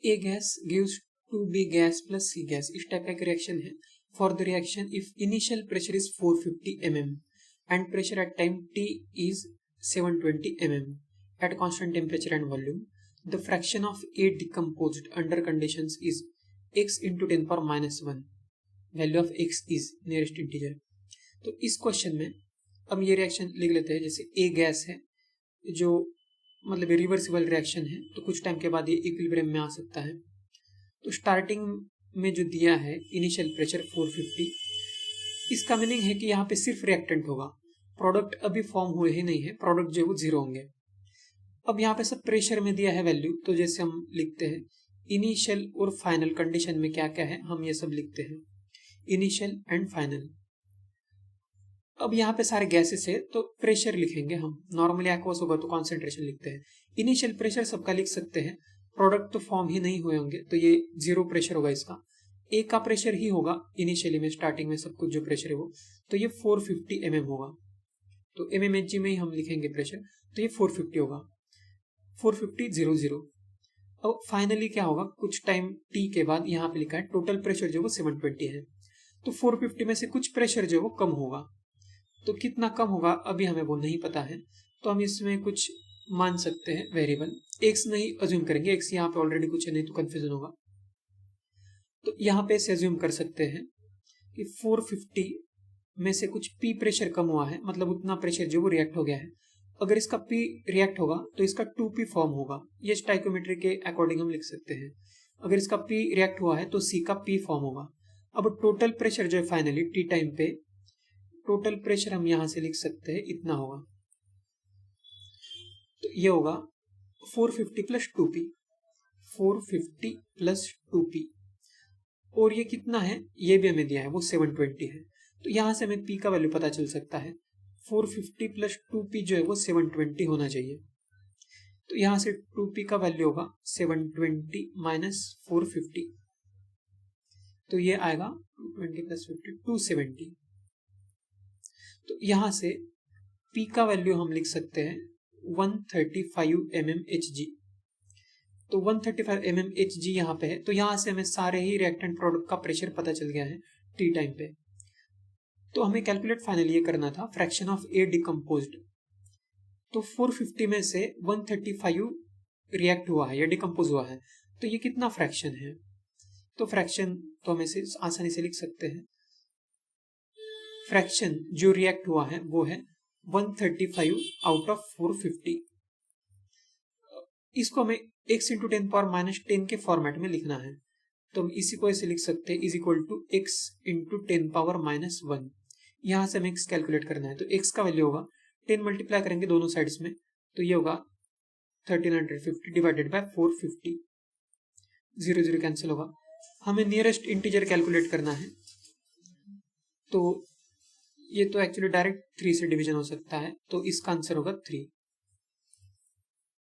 A gas gives to B gas plus C gas, इस type का एक reaction है. For the reaction if initial pressure is 450 mm and pressure at time t is 720 mm at constant temperature and volume, the fraction of A decomposed under conditions is x into 10 power minus 1. Value of x is nearest integer. तो इस question में अब ये reaction लिख लेते हैं. जैसे A gas है जो मतलब रिवर्सिबल रिएक्शन है, तो कुछ टाइम के बाद ये इक्विलिब्रियम में आ सकता है. तो स्टार्टिंग में जो दिया है इनिशियल प्रेशर 450, इसका मीनिंग है कि यहाँ पे सिर्फ रिएक्टेंट होगा, प्रोडक्ट अभी फॉर्म हुए ही नहीं है, प्रोडक्ट जो है वो 0 होंगे. अब यहाँ पे सब प्रेशर में दिया है वैल्यू, तो जैसे हम लिखते हैं इनिशियल और फाइनल कंडीशन में क्या क्या है हम ये सब लिखते हैं, इनिशियल एंड फाइनल. अब यहाँ पे सारे गैसेस है तो प्रेशर लिखेंगे हम. नॉर्मली एक्वस होगा तो कॉन्सेंट्रेशन लिखते हैं. इनिशियल प्रेशर सबका लिख सकते हैं, प्रोडक्ट तो फॉर्म ही नहीं हुए होंगे तो ये 0 प्रेशर होगा. इसका ए का प्रेशर ही होगा इनिशियली में, स्टार्टिंग में सब कुछ जो प्रेशर है वो, तो ये 450 mm होगा. तो mmHg में ही हम लिखेंगे प्रेशर, तो ये 450 होगा, 450 अब फाइनली क्या होगा, कुछ टाइम टी के बाद यहाँ पे लिखा है टोटल प्रेशर जो वो 720 है. तो 450 में से कुछ प्रेशर जो वो कम होगा, तो कितना कम होगा अभी हमें वो नहीं पता है. तो हम इसमें कुछ मान सकते हैं वेरिएबल, एक्स नहीं अज्यूम करेंगे, एक्स यहाँ पे ऑलरेडी कुछ है नहीं तो कंफ्यूजन होगा. तो यहाँ पे से अज्यूम कर सकते हैं कि 450 में से कुछ पी प्रेशर कम हुआ है, मतलब उतना प्रेशर जो वो रिएक्ट हो गया है. अगर इसका पी रिएक्ट होगा तो इसका 2p फॉर्म होगा, ये स्टाइकोमेट्री के अकॉर्डिंग हम लिख सकते हैं. अगर इसका पी रिएक्ट हुआ है तो सी का पी फॉर्म होगा. अब टोटल प्रेशर जो है फाइनली टी टाइम पे, टोटल प्रेशर हम यहां से लिख सकते हैं इतना होगा. तो ये होगा 450 प्लस 2p, 450 प्लस 2p, और ये कितना है ये भी हमें दिया है, वो 720 है. तो यहां से हमें p का वैल्यू पता चल सकता है. 450 प्लस 2p जो है वो 720 होना चाहिए. तो यहां से 2p का वैल्यू होगा 720 माइनस 450, तो ये आएगा 220 प्लस 50 270. तो यहां से P का वैल्यू हम लिख सकते हैं 135 mmHg. तो 135 mmHg यहाँ पे है, तो यहां से हमें सारे ही रिएक्टेंट प्रोडक्ट का प्रेशर पता चल गया है टी टाइम पे. तो हमें कैलकुलेट फाइनली ये करना था फ्रैक्शन ऑफ ए डिकम्पोज्ड. तो 450 में से 135 रिएक्ट हुआ है या डिकम्पोज हुआ है, तो ये कितना फ्रैक्शन है. तो फ्रैक्शन तो हम इसे आसानी से लिख सकते हैं, फ्रैक्शन जो रिएक्ट हुआ है वो है 135 आउट ऑफ 450. इसको हमें x इंटू 10 पावर माइनस 10 के फॉर्मेट में लिखना है. तो हम इसी को ऐसे लिख सकते हैं is equal to x into 10 power minus 1. यहां से हमें x कैलकुलेट करना है, तो x का वैल्यू होगा 10 मल्टीप्लाई करेंगे दोनों साइड्स में, तो ये होगा 1350 डिवाइडेड बाय 450. 0 0 कैंसिल होगा. हमें नियरेस्ट इंटीजर कैलकुलेट करना है, तो ये तो एक्चुअली डायरेक्ट 3 से डिवीजन हो सकता है, तो इसका आंसर होगा 3.